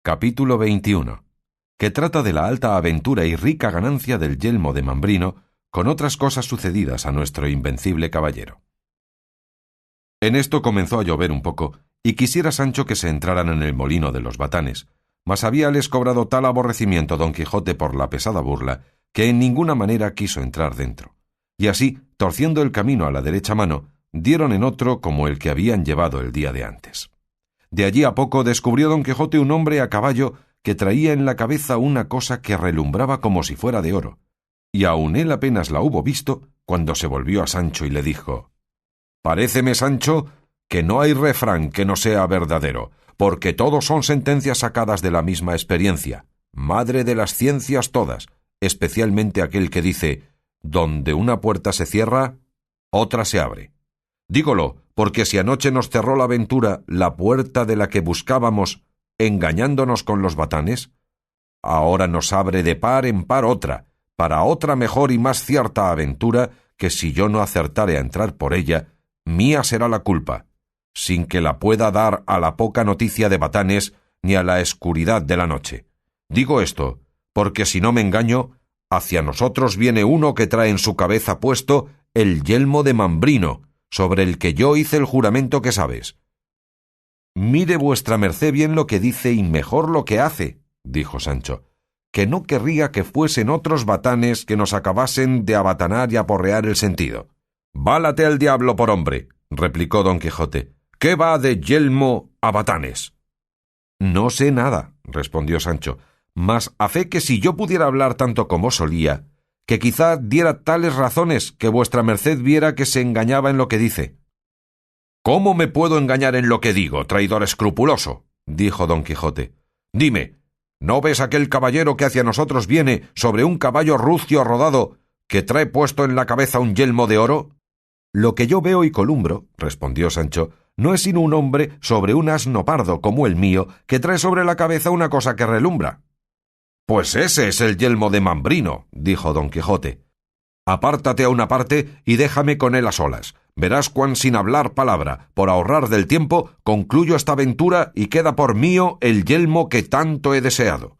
Capítulo 21, que trata de la alta aventura y rica ganancia del yelmo de Mambrino, con otras cosas sucedidas a nuestro invencible caballero. En esto comenzó a llover un poco, y quisiera Sancho que se entraran en el molino de los batanes, mas habíales cobrado tal aborrecimiento Don Quijote por la pesada burla, que en ninguna manera quiso entrar dentro. Y así, torciendo el camino a la derecha mano, dieron en otro como el que habían llevado el día de antes. De allí a poco descubrió Don Quijote un hombre a caballo que traía en la cabeza una cosa que relumbraba como si fuera de oro, y aun él apenas la hubo visto, cuando se volvió a Sancho y le dijo: «Paréceme, Sancho, que no hay refrán que no sea verdadero, porque todos son sentencias sacadas de la misma experiencia, madre de las ciencias todas, especialmente aquel que dice: donde una puerta se cierra, otra se abre. Dígolo, porque si anoche nos cerró la aventura la puerta de la que buscábamos, engañándonos con los batanes, ahora nos abre de par en par otra, para otra mejor y más cierta aventura, que si yo no acertare a entrar por ella, mía será la culpa, sin que la pueda dar a la poca noticia de batanes ni a la escuridad de la noche. Digo esto, porque si no me engaño, hacia nosotros viene uno que trae en su cabeza puesto el yelmo de Mambrino, sobre el que yo hice el juramento que sabes». «Mire vuestra merced bien lo que dice y mejor lo que hace», dijo Sancho, «que no querría que fuesen otros batanes que nos acabasen de abatanar y aporrear el sentido». «Válate al diablo por hombre», replicó Don Quijote, «¿qué va de yelmo a batanes?» «No sé nada», respondió Sancho, «mas a fe que si yo pudiera hablar tanto como solía, que quizá diera tales razones que vuestra merced viera que se engañaba en lo que dice». «¿Cómo me puedo engañar en lo que digo, traidor escrupuloso?», dijo Don Quijote. «Dime, ¿no ves aquel caballero que hacia nosotros viene sobre un caballo rucio rodado, que trae puesto en la cabeza un yelmo de oro?» «Lo que yo veo y columbro», respondió Sancho, «no es sino un hombre sobre un asno pardo como el mío, que trae sobre la cabeza una cosa que relumbra». «Pues ese es el yelmo de Mambrino», dijo Don Quijote. «Apártate a una parte y déjame con él a solas. Verás cuán sin hablar palabra, por ahorrar del tiempo, concluyo esta aventura y queda por mío el yelmo que tanto he deseado».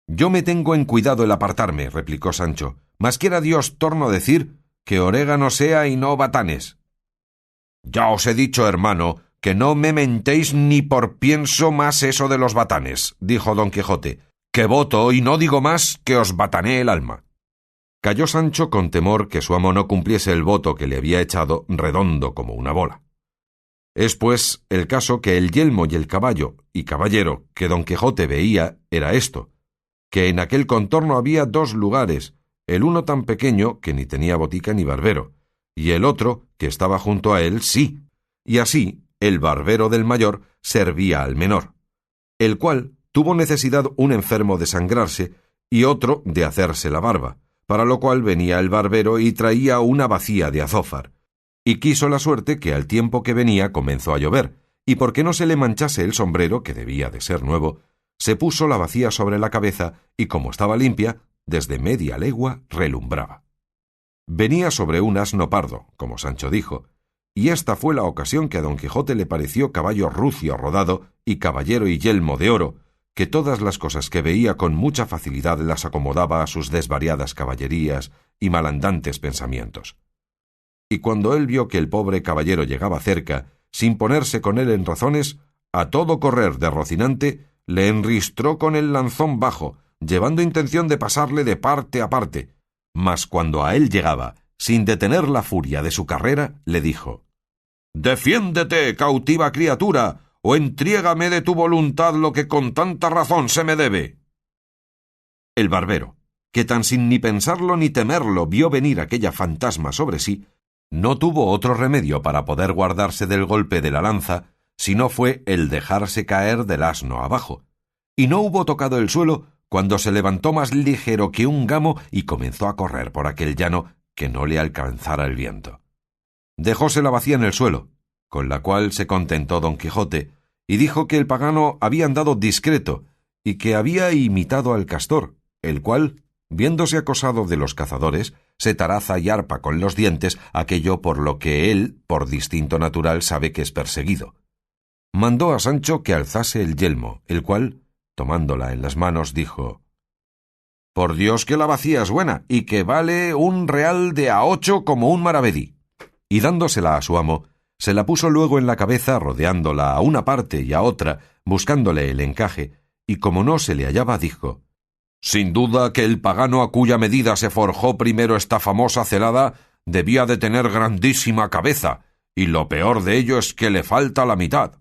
«Yo me tengo en cuidado el apartarme», replicó Sancho, «mas quiera Dios, torno a decir, que orégano sea y no batanes». «Ya os he dicho, hermano, que no me mentéis ni por pienso más eso de los batanes», dijo Don Quijote, «que voto y no digo más que os batanee el alma». Calló Sancho con temor que su amo no cumpliese el voto que le había echado redondo como una bola. Es pues el caso que el yelmo y el caballo y caballero que Don Quijote veía era esto, que en aquel contorno había dos lugares, el uno tan pequeño que ni tenía botica ni barbero, y el otro que estaba junto a él sí, y así el barbero del mayor servía al menor, el cual tuvo necesidad un enfermo de sangrarse y otro de hacerse la barba, para lo cual venía el barbero y traía una bacía de azófar, y quiso la suerte que al tiempo que venía comenzó a llover, y porque no se le manchase el sombrero, que debía de ser nuevo, se puso la bacía sobre la cabeza y como estaba limpia, desde media legua relumbraba. Venía sobre un asno pardo, como Sancho dijo, y esta fue la ocasión que a Don Quijote le pareció caballo rucio rodado y caballero y yelmo de oro, que todas las cosas que veía con mucha facilidad las acomodaba a sus desvariadas caballerías y malandantes pensamientos. Y cuando él vio que el pobre caballero llegaba cerca, sin ponerse con él en razones, a todo correr de Rocinante, le enristró con el lanzón bajo, llevando intención de pasarle de parte a parte, mas cuando a él llegaba, sin detener la furia de su carrera, le dijo: «Defiéndete, cautiva criatura, o entriégame de tu voluntad lo que con tanta razón se me debe». El barbero, que tan sin ni pensarlo ni temerlo vio venir aquella fantasma sobre sí, no tuvo otro remedio para poder guardarse del golpe de la lanza, si no fue el dejarse caer del asno abajo, y no hubo tocado el suelo cuando se levantó más ligero que un gamo y comenzó a correr por aquel llano que no le alcanzara el viento. Dejóse la bacía en el suelo, con la cual se contentó Don Quijote, y dijo que el pagano había andado discreto, y que había imitado al castor, el cual, viéndose acosado de los cazadores, se taraza y arpa con los dientes aquello por lo que él, por distinto natural, sabe que es perseguido. Mandó a Sancho que alzase el yelmo, el cual, tomándola en las manos, dijo: «Por Dios que la bacía es buena, y que vale 1 real de a 8 como un maravedí». Y dándosela a su amo, se la puso luego en la cabeza, rodeándola a una parte y a otra, buscándole el encaje, y como no se le hallaba, dijo: «Sin duda que el pagano a cuya medida se forjó primero esta famosa celada debía de tener grandísima cabeza, y lo peor de ello es que le falta la mitad».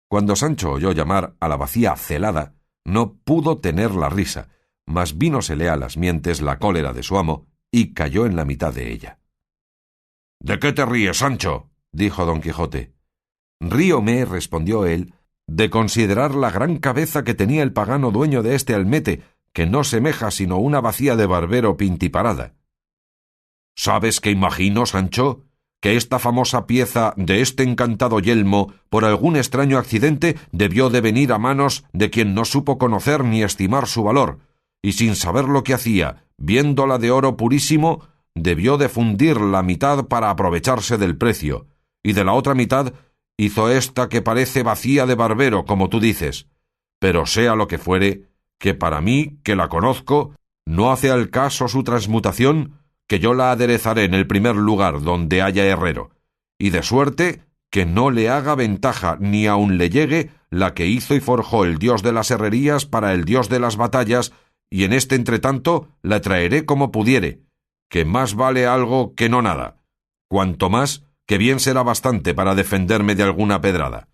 Cuando Sancho oyó llamar a la bacía celada, no pudo tener la risa, mas vínosele a las mientes la cólera de su amo, y cayó en la mitad de ella. «¿De qué te ríes, Sancho?», dijo don Quijote. «Ríome», respondió él, «de considerar la gran cabeza que tenía el pagano dueño de este almete, que no semeja sino una bacía de barbero pintiparada». «¿Sabes qué imagino, Sancho? Que esta famosa pieza de este encantado yelmo, por algún extraño accidente, debió de venir a manos de quien no supo conocer ni estimar su valor, y sin saber lo que hacía, viéndola de oro purísimo, debió de fundir la mitad para aprovecharse del precio, y de la otra mitad hizo esta que parece bacía de barbero, como tú dices. Pero sea lo que fuere, que para mí, que la conozco, no hace al caso su transmutación, que yo la aderezaré en el primer lugar donde haya herrero, y de suerte que no le haga ventaja ni aun le llegue la que hizo y forjó el dios de las herrerías para el dios de las batallas, y en este entretanto la traeré como pudiere, que más vale algo que no nada, cuanto más que bien será bastante para defenderme de alguna pedrada».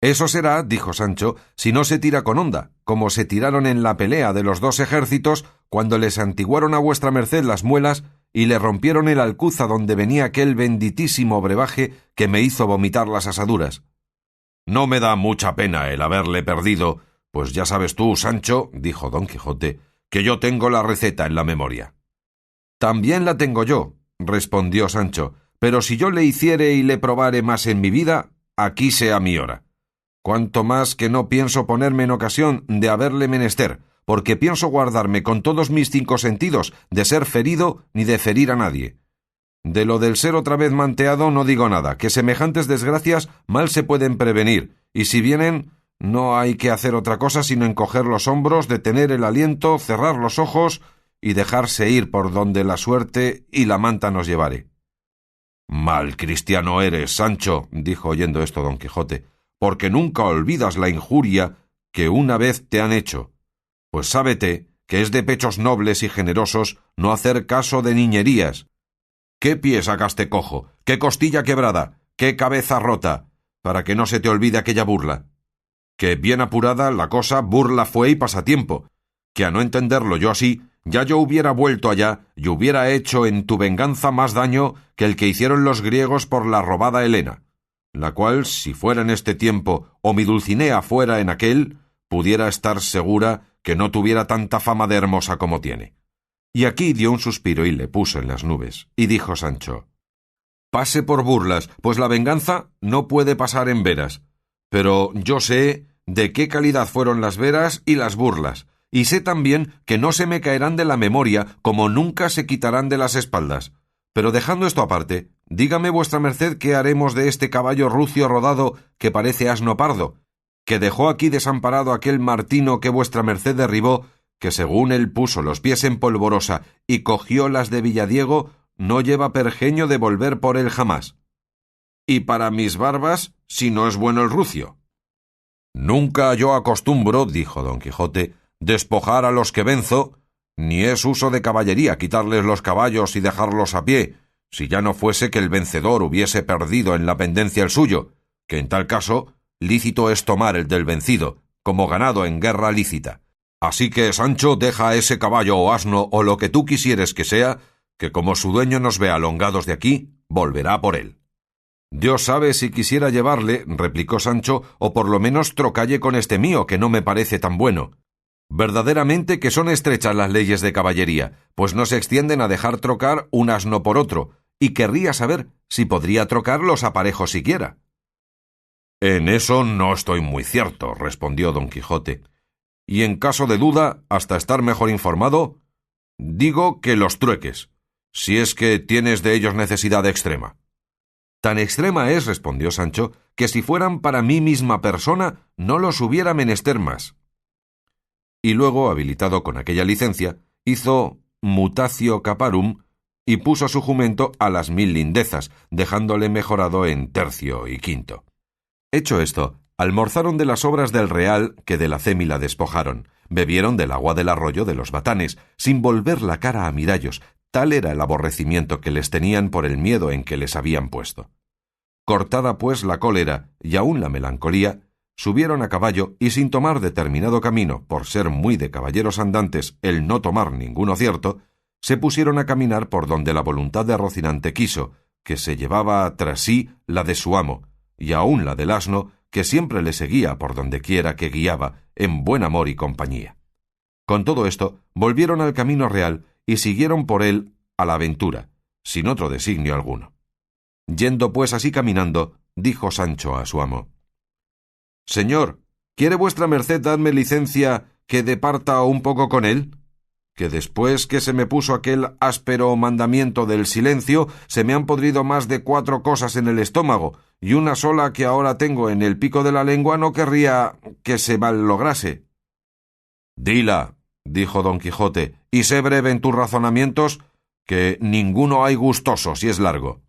«Eso será», dijo Sancho, «si no se tira con honda, como se tiraron en la pelea de los dos ejércitos, cuando les antiguaron a vuestra merced las muelas y le rompieron el alcuza donde venía aquel benditísimo brebaje que me hizo vomitar las asaduras». «No me da mucha pena el haberle perdido, pues ya sabes tú, Sancho», dijo don Quijote, «que yo tengo la receta en la memoria». «También la tengo yo», respondió Sancho, «pero si yo le hiciere y le probare más en mi vida, aquí sea mi hora. Cuanto más que no pienso ponerme en ocasión de haberle menester, porque pienso guardarme con todos mis 5 sentidos de ser ferido ni de ferir a nadie. De lo del ser otra vez manteado no digo nada, que semejantes desgracias mal se pueden prevenir, y si vienen, no hay que hacer otra cosa sino encoger los hombros, detener el aliento, cerrar los ojos y dejarse ir por donde la suerte y la manta nos llevare». «Mal cristiano eres, Sancho», dijo oyendo esto don Quijote, «porque nunca olvidas la injuria que una vez te han hecho. Pues sábete que es de pechos nobles y generosos no hacer caso de niñerías. ¿Qué pie sacaste cojo? ¿Qué costilla quebrada? ¿Qué cabeza rota? Para que no se te olvide aquella burla. Que bien apurada la cosa burla fue y pasatiempo, que a no entenderlo yo así, ya yo hubiera vuelto allá y hubiera hecho en tu venganza más daño que el que hicieron los griegos por la robada Helena, la cual, si fuera en este tiempo o mi Dulcinea fuera en aquel, pudiera estar segura que no tuviera tanta fama de hermosa como tiene». Y aquí dio un suspiro y le puso en las nubes, y dijo Sancho: «Pase por burlas, pues la venganza no puede pasar en veras, pero yo sé de qué calidad fueron las veras y las burlas, y sé también que no se me caerán de la memoria como nunca se quitarán de las espaldas. Pero dejando esto aparte, dígame vuestra merced qué haremos de este caballo rucio rodado que parece asno pardo, que dejó aquí desamparado aquel Martino que vuestra merced derribó, que según él puso los pies en polvorosa y cogió las de Villadiego, no lleva pergeño de volver por él jamás. Y para mis barbas, si no es bueno el rucio». «Nunca yo acostumbro», dijo don Quijote, «despojar a los que venzo, ni es uso de caballería quitarles los caballos y dejarlos a pie, si ya no fuese que el vencedor hubiese perdido en la pendencia el suyo, que en tal caso lícito es tomar el del vencido, como ganado en guerra lícita. Así que, Sancho, deja a ese caballo o asno o lo que tú quisieres que sea, que como su dueño nos vea alongados de aquí, volverá por él». «Dios sabe si quisiera llevarle», replicó Sancho, «o por lo menos trocalle con este mío, que no me parece tan bueno. Verdaderamente que son estrechas las leyes de caballería, pues no se extienden a dejar trocar un asno por otro, y querría saber si podría trocar los aparejos siquiera». «En eso no estoy muy cierto», respondió don Quijote, «y en caso de duda, hasta estar mejor informado, digo que los trueques, si es que tienes de ellos necesidad extrema». «Tan extrema es», respondió Sancho, «que si fueran para mí misma persona, no los hubiera menester más». y luego, habilitado con aquella licencia, hizo mutatio caparum y puso su jumento a las 1000 lindezas, dejándole mejorado en tercio y quinto. Hecho esto, almorzaron de las obras del real que de la cémila despojaron, bebieron del agua del arroyo de los batanes, sin volver la cara a mirallos, tal era el aborrecimiento que les tenían por el miedo en que les habían puesto. Cortada pues la cólera y aún la melancolía, subieron a caballo y sin tomar determinado camino, por ser muy de caballeros andantes el no tomar ninguno cierto, se pusieron a caminar por donde la voluntad de Rocinante quiso, que se llevaba tras sí la de su amo, y aún la del asno, que siempre le seguía por donde quiera que guiaba, en buen amor y compañía. Con todo esto, volvieron al camino real y siguieron por él a la aventura, sin otro designio alguno. Yendo pues así caminando, dijo Sancho a su amo: «Señor, ¿quiere vuestra merced darme licencia que departa un poco con él? Que después que se me puso aquel áspero mandamiento del silencio, se me han podrido más de 4 cosas en el estómago, y una sola que ahora tengo en el pico de la lengua no querría que se mallograse». «Dila», dijo don Quijote, «y sé breve en tus razonamientos, que ninguno hay gustoso si es largo».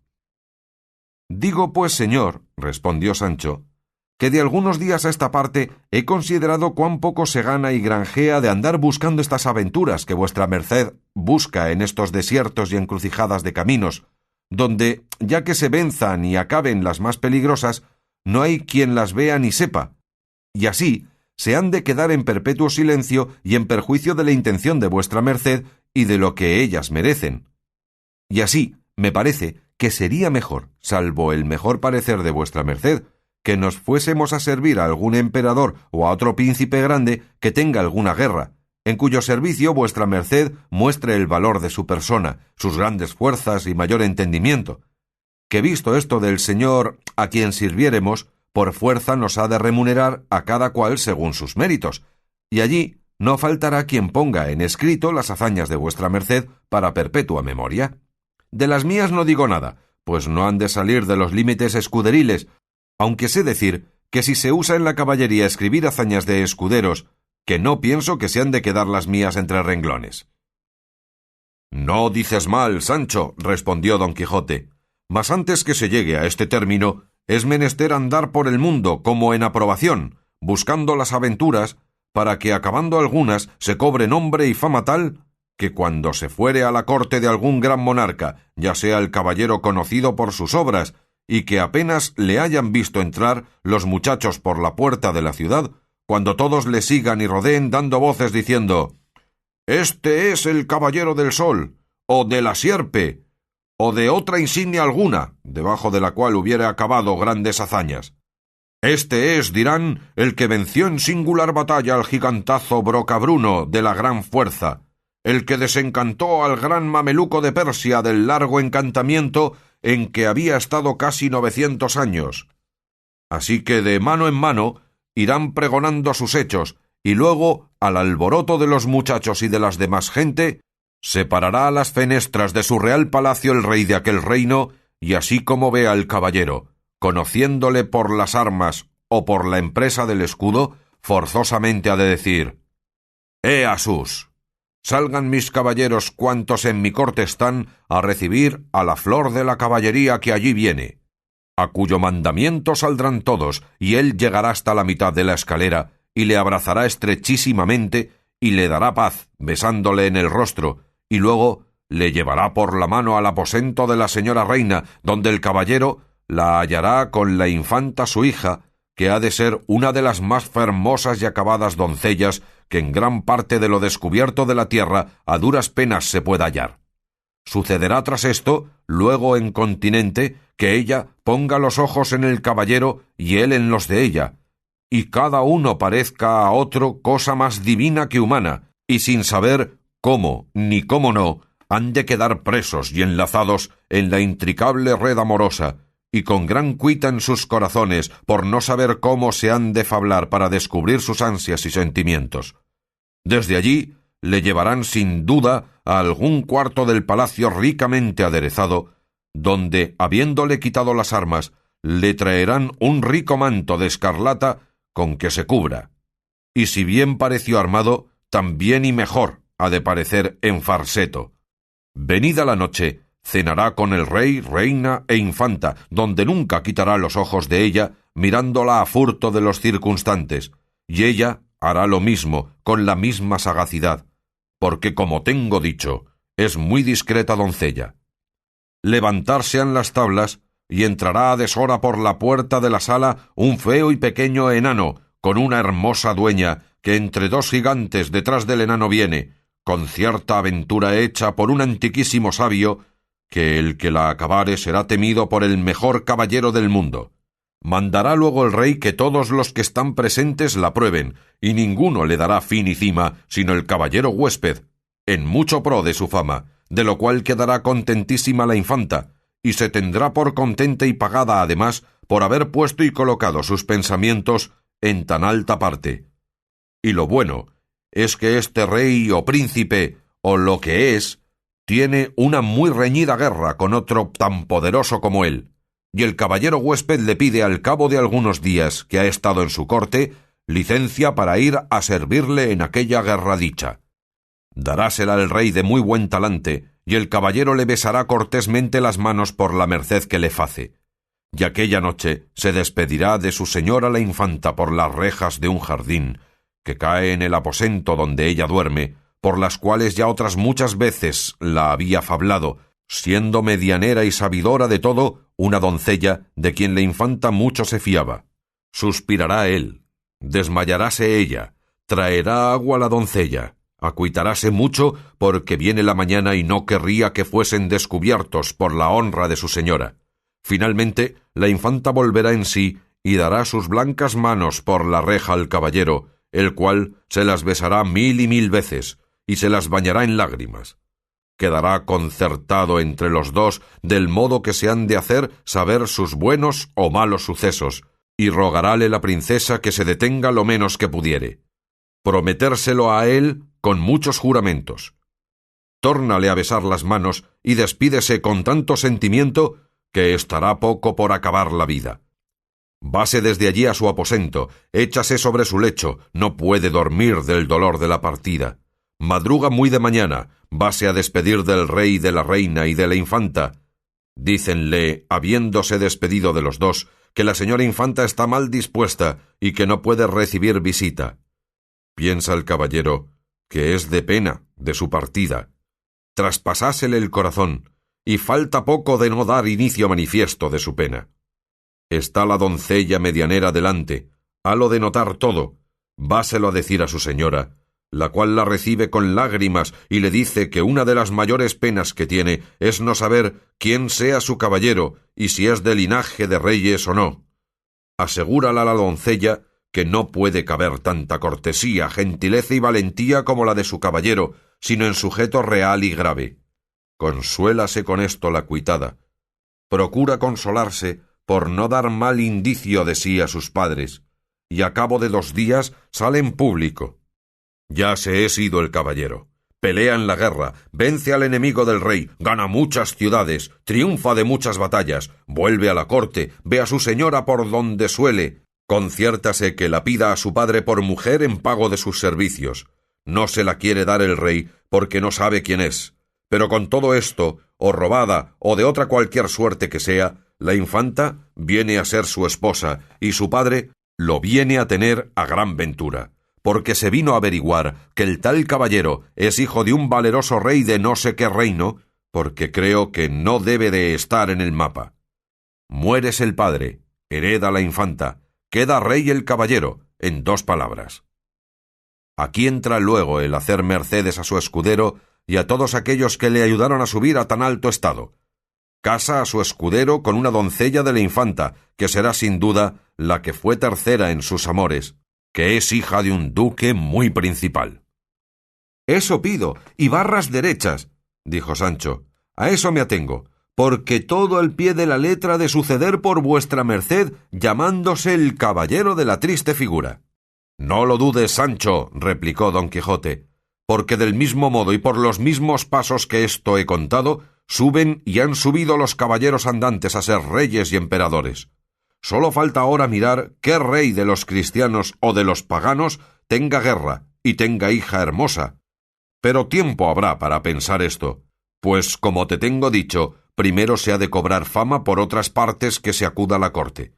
«Digo pues, señor», respondió Sancho, «que de algunos días a esta parte he considerado cuán poco se gana y granjea de andar buscando estas aventuras que vuestra merced busca en estos desiertos y encrucijadas de caminos, donde, ya que se venzan y acaben las más peligrosas, no hay quien las vea ni sepa, y así se han de quedar en perpetuo silencio y en perjuicio de la intención de vuestra merced y de lo que ellas merecen. Y así me parece que sería mejor, salvo el mejor parecer de vuestra merced, que nos fuésemos a servir a algún emperador o a otro príncipe grande que tenga alguna guerra, en cuyo servicio vuestra merced muestre el valor de su persona, sus grandes fuerzas y mayor entendimiento, que visto esto del señor a quien sirviéremos, por fuerza nos ha de remunerar a cada cual según sus méritos, y allí no faltará quien ponga en escrito las hazañas de vuestra merced para perpetua memoria. De las mías no digo nada, pues no han de salir de los límites escuderiles, aunque sé decir que si se usa en la caballería escribir hazañas de escuderos, que no pienso que se han de quedar las mías entre renglones». «No dices mal, Sancho», respondió don Quijote, «mas antes que se llegue a este término, es menester andar por el mundo como en aprobación, buscando las aventuras, para que acabando algunas se cobre nombre y fama tal, que cuando se fuere a la corte de algún gran monarca, ya sea el caballero conocido por sus obras, y que apenas le hayan visto entrar los muchachos por la puerta de la ciudad, cuando todos le sigan y rodeen dando voces diciendo: «Este es el caballero del sol, o de la sierpe, o de otra insignia alguna, debajo de la cual hubiera acabado grandes hazañas. Este es, dirán, el que venció en singular batalla al gigantazo Brocabruno de la gran fuerza, el que desencantó al gran mameluco de Persia del largo encantamiento en que había estado casi 900 años. Así que de mano en mano irán pregonando sus hechos, y luego, al alboroto de los muchachos y de las demás gente, separará a las fenestras de su real palacio el rey de aquel reino, y así como vea al caballero, conociéndole por las armas o por la empresa del escudo, forzosamente ha de decir: «Ea sus! Salgan mis caballeros cuantos en mi corte están a recibir a la flor de la caballería que allí viene, a cuyo mandamiento saldrán todos, y él llegará hasta la mitad de la escalera, y le abrazará estrechísimamente, y le dará paz, besándole en el rostro, y luego le llevará por la mano al aposento de la señora reina, donde el caballero la hallará con la infanta su hija, que ha de ser una de las más fermosas y acabadas doncellas que en gran parte de lo descubierto de la tierra a duras penas se pueda hallar. Sucederá tras esto, luego en continente, que ella ponga los ojos en el caballero y él en los de ella, y cada uno parezca a otro cosa más divina que humana, y sin saber cómo ni cómo no, han de quedar presos y enlazados en la intricable red amorosa, y con gran cuita en sus corazones por no saber cómo se han de fablar para descubrir sus ansias y sentimientos. Desde allí le llevarán sin duda a algún cuarto del palacio ricamente aderezado, donde, habiéndole quitado las armas, le traerán un rico manto de escarlata con que se cubra, y si bien pareció armado, también y mejor ha de parecer en Farseto. Venida la noche, cenará con el rey, reina e infanta, donde nunca quitará los ojos de ella, mirándola a furto de los circunstantes, y ella hará lo mismo, con la misma sagacidad, porque, como tengo dicho, es muy discreta doncella. Levantarse han las tablas, y entrará a deshora por la puerta de la sala un feo y pequeño enano, con una hermosa dueña, que entre dos gigantes detrás del enano viene, con cierta aventura hecha por un antiquísimo sabio, que el que la acabare será temido por el mejor caballero del mundo. Mandará luego el rey que todos los que están presentes la prueben, y ninguno le dará fin y cima, sino el caballero huésped, en mucho pro de su fama, de lo cual quedará contentísima la infanta, y se tendrá por contenta y pagada además por haber puesto y colocado sus pensamientos en tan alta parte. Y lo bueno es que este rey o príncipe, o lo que es, tiene una muy reñida guerra con otro tan poderoso como él, y el caballero huésped le pide al cabo de algunos días que ha estado en su corte licencia para ir a servirle en aquella guerra dicha. Darásela el rey de muy buen talante, y el caballero le besará cortésmente las manos por la merced que le face. Y aquella noche se despedirá de su señora la infanta por las rejas de un jardín, que cae en el aposento donde ella duerme, por las cuales ya otras muchas veces la había fablado, siendo medianera y sabidora de todo, una doncella de quien la infanta mucho se fiaba. Suspirará él, desmayaráse ella, traerá agua la doncella, acuitaráse mucho porque viene la mañana y no querría que fuesen descubiertos por la honra de su señora. Finalmente, la infanta volverá en sí y dará sus blancas manos por la reja al caballero, el cual se las besará 1000 y 1000 veces, y se las bañará en lágrimas. Quedará concertado entre los dos del modo que se han de hacer saber sus buenos o malos sucesos, y rogarále la princesa que se detenga lo menos que pudiere. Prometérselo a él con muchos juramentos. Tórnale a besar las manos y despídese con tanto sentimiento que estará poco por acabar la vida. Vase desde allí a su aposento, échase sobre su lecho, no puede dormir del dolor de la partida. Madruga muy de mañana, vase a despedir del rey, de la reina y de la infanta. Dícenle, habiéndose despedido de los dos, que la señora infanta está mal dispuesta y que no puede recibir visita. Piensa el caballero que es de pena de su partida. Traspasásele el corazón, y falta poco de no dar inicio manifiesto de su pena. Está la doncella medianera delante, halo de notar todo, váselo a decir a su señora, la cual la recibe con lágrimas y le dice que una de las mayores penas que tiene es no saber quién sea su caballero y si es de linaje de reyes o no. Asegúrala a la doncella que no puede caber tanta cortesía, gentileza y valentía como la de su caballero, sino en sujeto real y grave. Consuélase con esto la cuitada. Procura consolarse por no dar mal indicio de sí a sus padres, y a cabo de 2 días sale en público. Ya se es ido el caballero. Pelea en la guerra, vence al enemigo del rey, gana muchas ciudades, triunfa de muchas batallas, vuelve a la corte, ve a su señora por donde suele, conciértase que la pida a su padre por mujer en pago de sus servicios. No se la quiere dar el rey porque no sabe quién es. Pero con todo esto, o robada o de otra cualquier suerte que sea, la infanta viene a ser su esposa y su padre lo viene a tener a gran ventura, porque se vino a averiguar que el tal caballero es hijo de un valeroso rey de no sé qué reino, porque creo que no debe de estar en el mapa. Mueres el padre, hereda la infanta, queda rey el caballero, en 2 palabras. Aquí entra luego el hacer mercedes a su escudero y a todos aquellos que le ayudaron a subir a tan alto estado. Casa a su escudero con una doncella de la infanta, que será sin duda la que fue tercera en sus amores, que es hija de un duque muy principal. Eso pido, y barras derechas, dijo Sancho, a eso me atengo, porque todo al pie de la letra de suceder por vuestra merced, llamándose el caballero de la triste figura. No lo dudes, Sancho, replicó don Quijote, porque del mismo modo y por los mismos pasos que esto he contado, suben y han subido los caballeros andantes a ser reyes y emperadores. Sólo falta ahora mirar qué rey de los cristianos o de los paganos tenga guerra y tenga hija hermosa. Pero tiempo habrá para pensar esto, pues, como te tengo dicho, primero se ha de cobrar fama por otras partes que se acuda a la corte.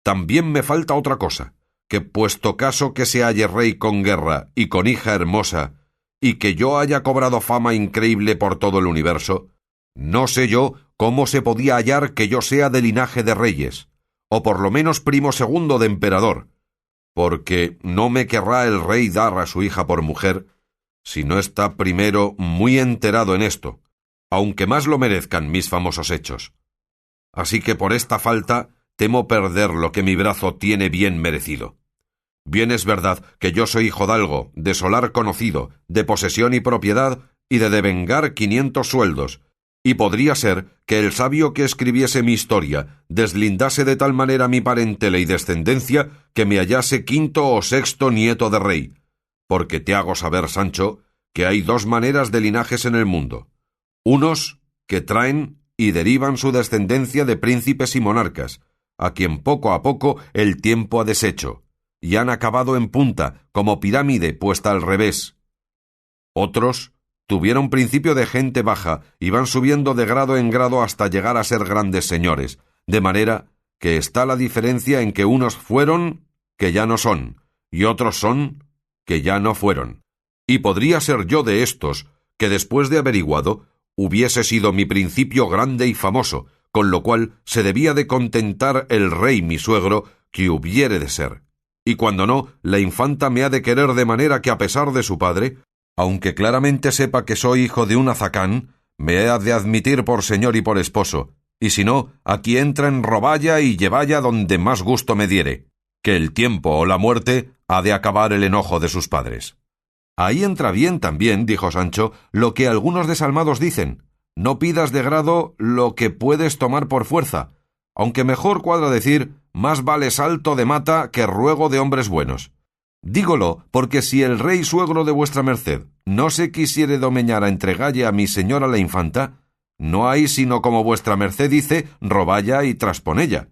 También me falta otra cosa, que puesto caso que se halle rey con guerra y con hija hermosa, y que yo haya cobrado fama increíble por todo el universo, no sé yo cómo se podía hallar que yo sea de linaje de reyes, o por lo menos primo segundo de emperador, porque no me querrá el rey dar a su hija por mujer, si no está primero muy enterado en esto, aunque más lo merezcan mis famosos hechos. Así que por esta falta temo perder lo que mi brazo tiene bien merecido. Bien es verdad que yo soy hijodalgo, de solar conocido, de posesión y propiedad, y de devengar 500 sueldos, y podría ser que el sabio que escribiese mi historia deslindase de tal manera mi parentela y descendencia que me hallase quinto o sexto nieto de rey, porque te hago saber, Sancho, que hay dos maneras de linajes en el mundo, unos que traen y derivan su descendencia de príncipes y monarcas, a quien poco a poco el tiempo ha deshecho, y han acabado en punta, como pirámide puesta al revés. Otros tuvieron principio de gente baja y van subiendo de grado en grado hasta llegar a ser grandes señores, de manera que está la diferencia en que unos fueron, que ya no son, y otros son, que ya no fueron. Y podría ser yo de estos, que después de averiguado, hubiese sido mi principio grande y famoso, con lo cual se debía de contentar el rey mi suegro, que hubiere de ser. Y cuando no, la infanta me ha de querer de manera que a pesar de su padre, aunque claramente sepa que soy hijo de un azacán, me ha de admitir por señor y por esposo, y si no, aquí entra en roballa y llevalla donde más gusto me diere, que el tiempo o la muerte ha de acabar el enojo de sus padres. Ahí entra bien también, dijo Sancho, lo que algunos desalmados dicen, no pidas de grado lo que puedes tomar por fuerza, aunque mejor cuadra decir, más vale salto de mata que ruego de hombres buenos. Dígolo, porque si el rey suegro de vuestra merced no se quisiere domeñar a entregalle a mi señora la infanta, no hay sino como vuestra merced dice, roballa y trasponella.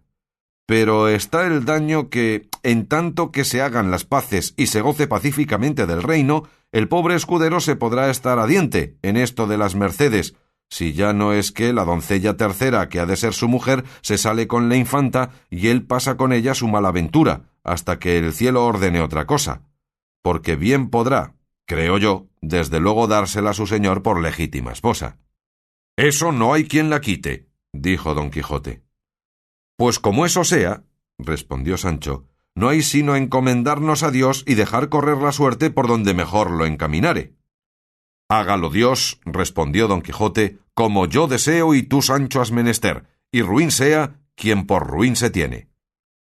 Pero está el daño que, en tanto que se hagan las paces y se goce pacíficamente del reino, el pobre escudero se podrá estar a diente en esto de las mercedes, si ya no es que la doncella tercera, que ha de ser su mujer, se sale con la infanta y él pasa con ella su malaventura, hasta que el cielo ordene otra cosa. Porque bien podrá, creo yo, desde luego dársela a su señor por legítima esposa. Eso no hay quien la quite, dijo don Quijote. Pues como eso sea, respondió Sancho, no hay sino encomendarnos a Dios y dejar correr la suerte por donde mejor lo encaminare. Hágalo Dios, respondió don Quijote, como yo deseo y tú, Sancho, has menester, y ruin sea quien por ruin se tiene.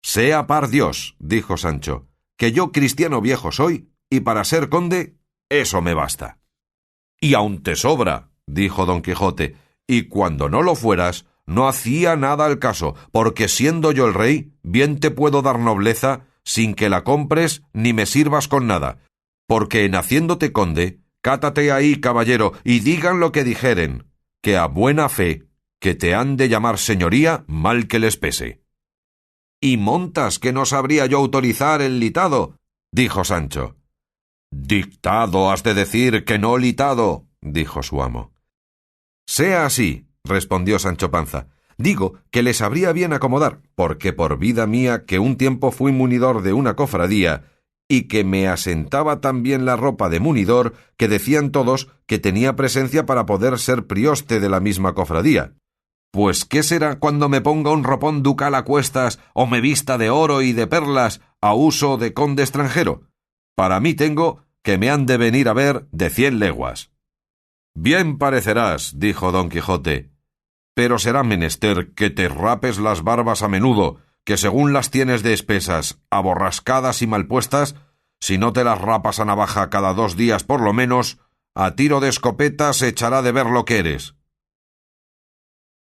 Sea par Dios, dijo Sancho, que yo cristiano viejo soy, y para ser conde, eso me basta. Y aun te sobra, dijo don Quijote, y cuando no lo fueras, no hacía nada al caso, porque siendo yo el rey, bien te puedo dar nobleza, sin que la compres ni me sirvas con nada, porque en haciéndote conde, cátate ahí, caballero, y digan lo que dijeren, que a buena fe, que te han de llamar señoría, mal que les pese. —¿Y montas que no sabría yo autorizar el litado? —dijo Sancho. —Dictado has de decir, que no litado —dijo su amo. —Sea así —respondió Sancho Panza—, digo que les sabría bien acomodar, porque por vida mía que un tiempo fui munidor de una cofradía, y que me asentaba tan bien la ropa de munidor, que decían todos que tenía presencia para poder ser prioste de la misma cofradía. Pues ¿qué será cuando me ponga un ropón ducal a cuestas o me vista de oro y de perlas a uso de conde extranjero? Para mí tengo que me han de venir a ver de 100 leguas. Bien parecerás, dijo don Quijote, pero será menester que te rapes las barbas a menudo, que según las tienes de espesas, aborrascadas y mal puestas, si no te las rapas a navaja cada 2 días por lo menos, a tiro de escopeta se echará de ver lo que eres.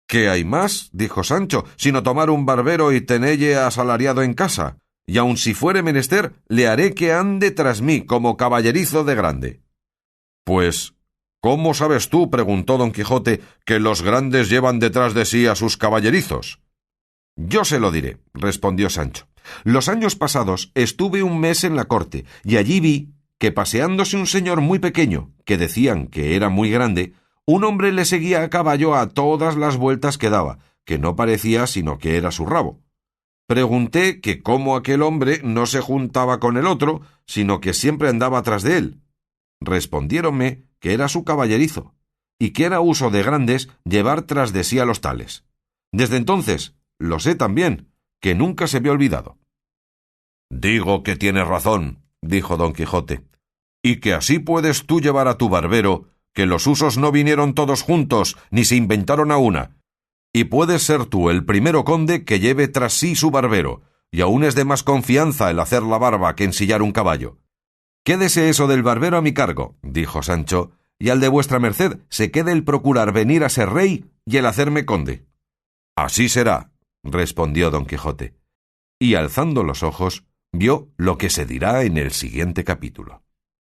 ¿Qué hay más? Dijo Sancho, sino tomar un barbero y tenelle asalariado en casa, y aun si fuere menester, le haré que ande tras mí como caballerizo de grande. Pues, ¿cómo sabes tú, preguntó don Quijote, que los grandes llevan detrás de sí a sus caballerizos? Yo se lo diré, respondió Sancho. Los años pasados estuve un mes en la corte, y allí vi que paseándose un señor muy pequeño, que decían que era muy grande, un hombre le seguía a caballo a todas las vueltas que daba, que no parecía sino que era su rabo. Pregunté que cómo aquel hombre no se juntaba con el otro, sino que siempre andaba tras de él. Respondiéronme que era su caballerizo, y que era uso de grandes llevar tras de sí a los tales. Desde entonces, lo sé también, que nunca se me ha olvidado. «Digo que tienes razón», dijo don Quijote, «y que así puedes tú llevar a tu barbero, que los usos no vinieron todos juntos, ni se inventaron a una, y puedes ser tú el primero conde que lleve tras sí su barbero, y aún es de más confianza el hacer la barba que ensillar un caballo. Quédese eso del barbero a mi cargo», dijo Sancho, «y al de vuestra merced se quede el procurar venir a ser rey y el hacerme conde». «Así será», respondió don Quijote, y alzando los ojos, vio lo que se dirá en el siguiente capítulo.